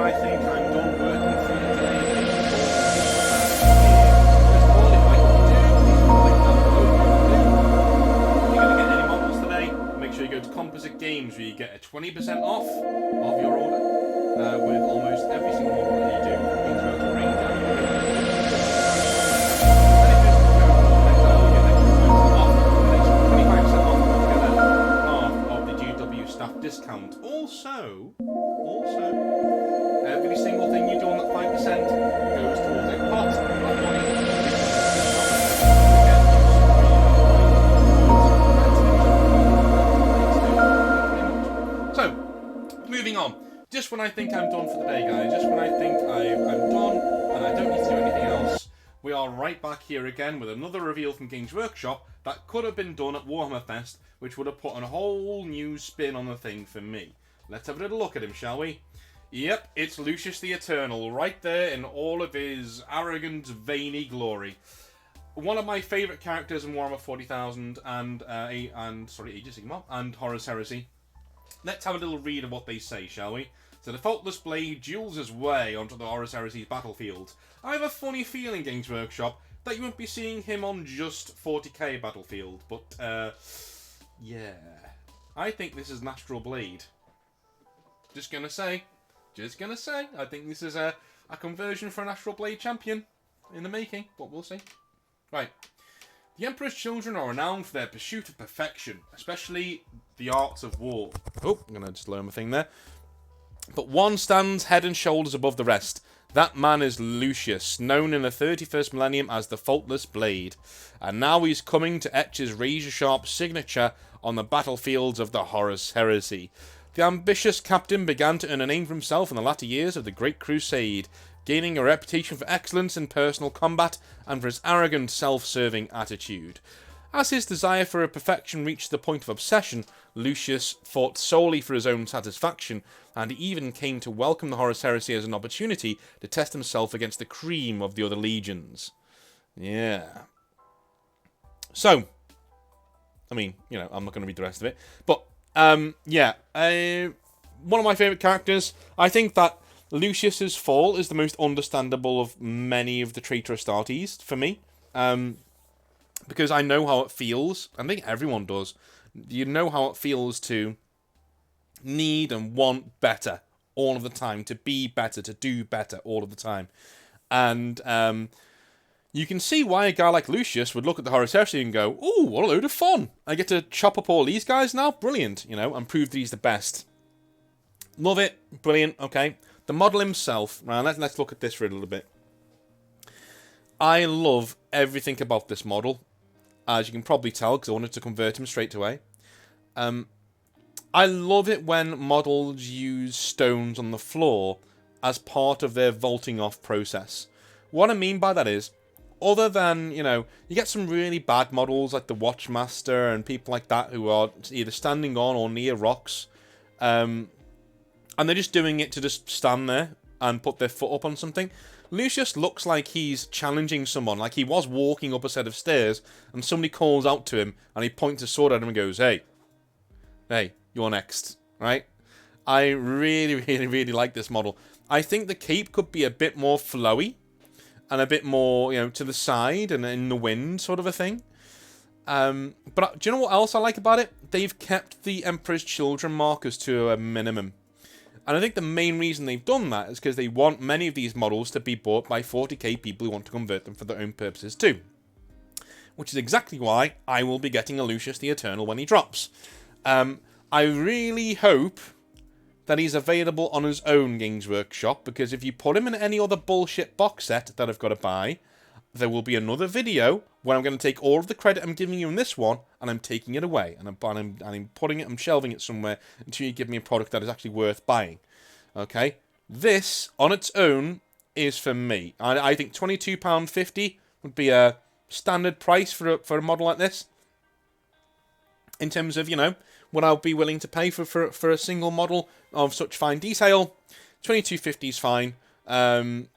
I think I'm done working for today. If you're going to get any models today, make sure you go to Composite Games where you get a 20% off of your order with almost every single model that you do. Discount. Also, every single thing you do on that 5% goes towards a pot of money. So, moving on. Just when I think I'm done for the day, guys, just when I think I'm done and I don't need to do anything else, we are right back here again with another reveal from Games Workshop that could have been done at Warhammer Fest, which would have put a whole new spin on the thing for me. Let's have a little look at him, shall we? Yep, it's Lucius the Eternal, right there in all of his arrogant, veiny glory. One of my favourite characters in Warhammer 40,000 and Age of Sigmar and Horus Heresy. Let's have a little read of what they say, shall we? So the Faultless Blade duels his way onto the Horus Heresy's battlefield. I have a funny feeling, Games Workshop, that you won't be seeing him on just 40k battlefield, but yeah. I think this is an Astral Blade. Just gonna say. I think this is a conversion for an Astral Blade champion in the making, but we'll see. Right. The Emperor's children are renowned for their pursuit of perfection, especially the arts of war. Oh, I'm gonna just lower my thing there. But one stands head and shoulders above the rest. That man is Lucius, known in the 31st millennium as the Faultless Blade. And now he's coming to etch his razor-sharp signature on the battlefields of the Horus Heresy. The ambitious captain began to earn a name for himself in the latter years of the Great Crusade, gaining a reputation for excellence in personal combat and for his arrogant, self-serving attitude. As his desire for perfection reached the point of obsession, Lucius fought solely for his own satisfaction, and he even came to welcome the Horus Heresy as an opportunity to test himself against the cream of the other legions. Yeah. So, I mean, you know, I'm not going to read the rest of it, but, yeah, one of my favourite characters. I think that Lucius's fall is the most understandable of many of the Traitor Astartes, for me. Because I know how it feels. I think everyone does. You know how it feels to need and want better all of the time, to be better, to do better all of the time. And you can see why a guy like Lucius would look at the Horus Heresy and go, "Ooh, what a load of fun. I get to chop up all these guys now? Brilliant," you know, and prove that he's the best. Love it. Brilliant. Okay. The model himself. Right, let's look at this for a little bit. I love everything about this model. As you can probably tell, because I wanted to convert him straight away. I love it when models use stones on the floor as part of their vaulting off process. What I mean by that is, other than, you know, you get some really bad models like the Watchmaster and people like that who are either standing on or near rocks. And they're just doing it to just stand there and put their foot up on something. Lucius looks like he's challenging someone, like he was walking up a set of stairs, and somebody calls out to him, and he points his sword at him and goes, hey, you're next, right? I really, really, really like this model. I think the cape could be a bit more flowy, and a bit more, you know, to the side, and in the wind, sort of a thing. But do you know what else I like about it? They've kept the Emperor's Children markers to a minimum. And I think the main reason they've done that is because they want many of these models to be bought by 40k people who want to convert them for their own purposes too. Which is exactly why I will be getting a Lucius the Eternal when he drops. I really hope that he's available on his own Games Workshop, because if you put him in any other bullshit box set that I've got to buy, there will be another video where I'm going to take all of the credit I'm giving you in this one, and I'm taking it away, and I'm putting it, I'm shelving it somewhere until you give me a product that is actually worth buying. Okay? This, on its own, is for me. I think £22.50 would be a standard price for a model like this. In terms of, you know, what I'll be willing to pay for a single model of such fine detail, £22.50 is fine.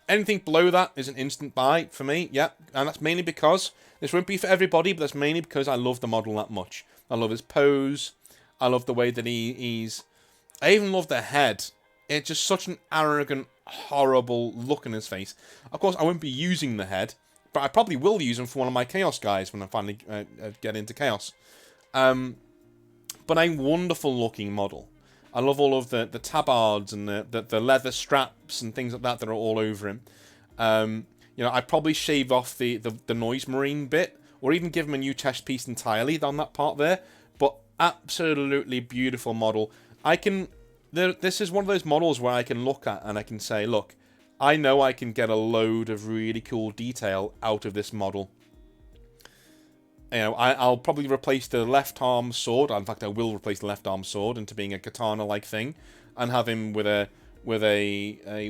Anything below that is an instant buy for me, yeah, and that's mainly because, this won't be for everybody, but that's mainly because I love the model that much. I love his pose, I love the way that he's, I even love the head It's just such an arrogant, horrible look in his face. Of course, I won't be using the head, but I probably will use him for one of my Chaos guys when I finally get into Chaos. But a wonderful looking model. I love all of the tabards and the leather straps and things like that are all over him. You know, I'd probably shave off the noise marine bit, or even give him a new chest piece entirely on that part there. But absolutely beautiful model. This is one of those models where I can look at and I can say, look, I know I can get a load of really cool detail out of this model. You know, I'll probably replace the left arm sword. In fact, I will replace the left arm sword into being a katana-like thing, and have him with a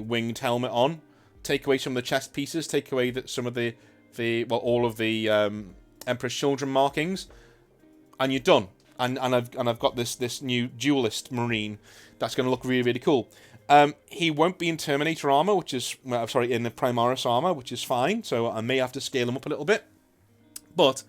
winged helmet on. Take away some of the chest pieces. Take away some of all of the Emperor's Children markings, and you're done. And I've got this new duelist marine that's going to look really, really cool. He won't be in Terminator armor, in the Primaris armor, which is fine. So I may have to scale him up a little bit, but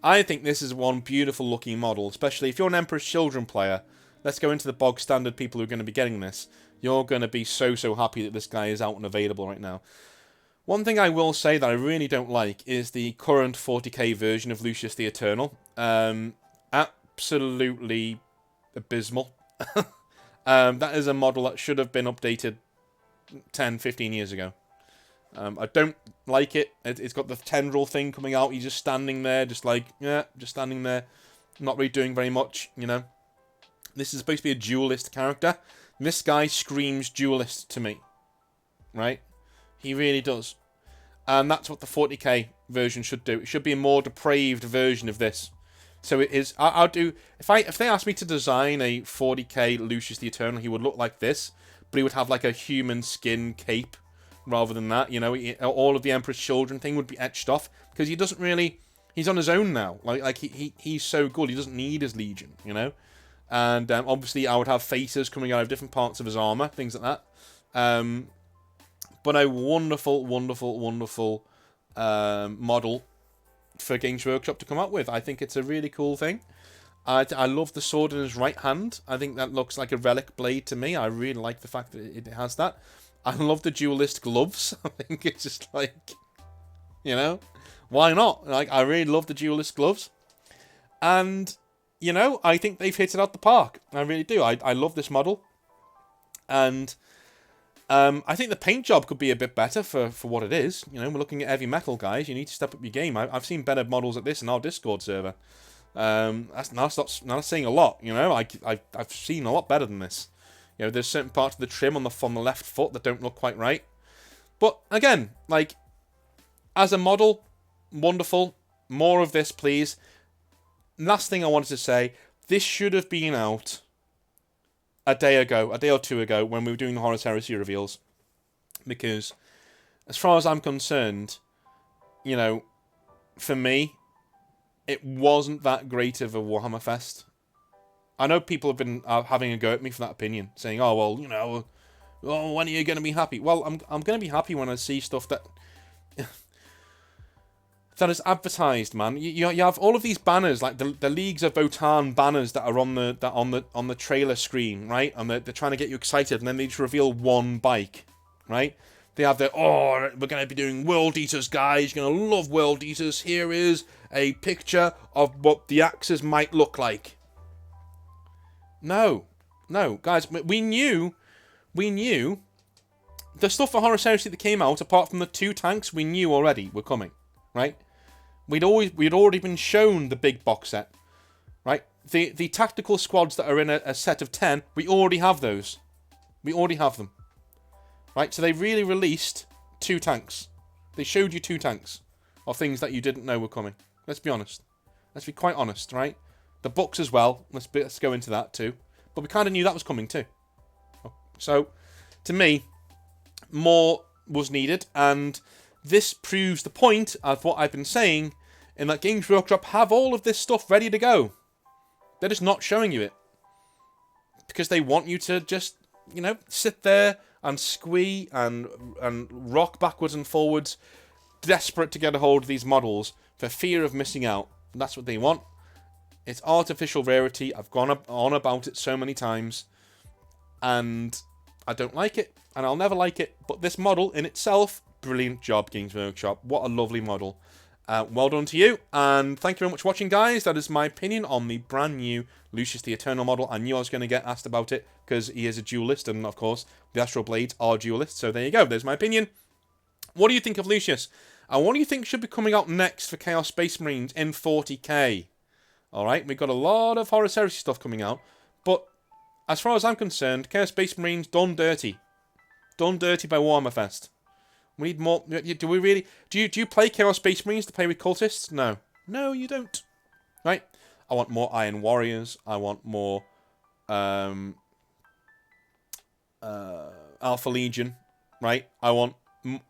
I think this is one beautiful looking model, especially if you're an Emperor's Children player. Let's go into the bog standard people who are going to be getting this. You're going to be so happy that this guy is out and available right now. One thing I will say that I really don't like is the current 40k version of Lucius the Eternal. Absolutely abysmal. That is a model that should have been updated 10-15 years ago. I don't like it. It's got the tendril thing coming out. He's just standing there, just standing there, not really doing very much, you know. This is supposed to be a duelist character. This guy screams duelist to me, right? He really does. And that's what the 40k version should do. It should be a more depraved version of this. So it is. I'll do. If they asked me to design a 40k Lucius the Eternal, he would look like this, but he would have like a human skin cape rather than that. You know, all of the Emperor's Children thing would be etched off because he doesn't really. He's on his own now. Like he's so good. He doesn't need his legion. You know, and obviously I would have faces coming out of different parts of his armor, things like that. But a wonderful, wonderful, wonderful model for Games Workshop to come up with. I think it's a really cool thing. I love the sword in his right hand. I think that looks like a relic blade to me. I really like the fact that it has that. I love the duelist gloves. I think it's just like, you know, why not? Like, I really love the duelist gloves. And, you know, I think they've hit it out the park. I really do. I love this model. And I think the paint job could be a bit better for what it is. You know, we're looking at heavy metal, guys. You need to step up your game. I've seen better models at this in our Discord server. That's not saying a lot. You know, I've seen a lot better than this. You know, there's certain parts of the trim on the left foot that don't look quite right. But again, like, as a model, wonderful. More of this, please. Last thing I wanted to say, this should have been out a day or two ago, when we were doing the Horus Heresy reveals. Because, as far as I'm concerned, you know, for me, it wasn't that great of a Warhammer Fest. I know people have been having a go at me for that opinion, saying, "Oh well, you know, when are you going to be happy?" Well, I'm going to be happy when I see stuff that that is advertised, man. You have all of these banners, like the Leagues of Votan banners that are on the trailer screen, right? And they're trying to get you excited, and then they just reveal one bike, right? They have we're going to be doing World Eaters, guys. You're going to love World Eaters. Here is a picture of what the axes might look like. No, guys, we knew the stuff for Horus Heresy that came out, apart from the 2 tanks, we knew already were coming, right? We'd already been shown the big box set, right? The tactical squads that are in a set of 10, we already have those. We already have them, right? So they really released 2 tanks. They showed you 2 tanks of things that you didn't know were coming. Let's be honest. Let's be quite honest, right? The books as well. Let's go into that too. But we kind of knew that was coming too. So, to me, more was needed, and this proves the point of what I've been saying, in that Games Workshop have all of this stuff ready to go. They're just not showing you it. Because they want you to just, you know, sit there and squee and rock backwards and forwards, desperate to get a hold of these models for fear of missing out. And that's what they want. It's artificial rarity. I've gone on about it so many times. And I don't like it, and I'll never like it. But this model in itself, brilliant job, Games Workshop. What a lovely model. Well done to you, and thank you very much for watching, guys. That is my opinion on the brand new Lucius the Eternal model. I knew I was going to get asked about it, because he is a duelist, and of course, the Astral Blades are duelists, so there you go. There's my opinion. What do you think of Lucius? And what do you think should be coming out next for Chaos Space Marines in 40k? Alright, we've got a lot of Horus Heresy stuff coming out, but as far as I'm concerned, Chaos Space Marines done dirty. Done dirty by Warhammer Fest. We need more. Do we really? Do you play Chaos Space Marines to play with cultists? No. No, you don't. Right? I want more Iron Warriors. I want more Alpha Legion. Right? I want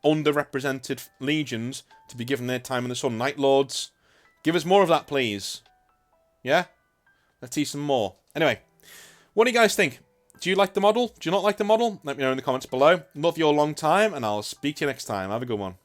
underrepresented legions to be given their time in the sun. Night Lords. Give us more of that, please. Yeah? Let's see some more. Anyway, what do you guys think? Do you like the model? Do you not like the model? Let me know in the comments below. Love you a long time, and I'll speak to you next time. Have a good one.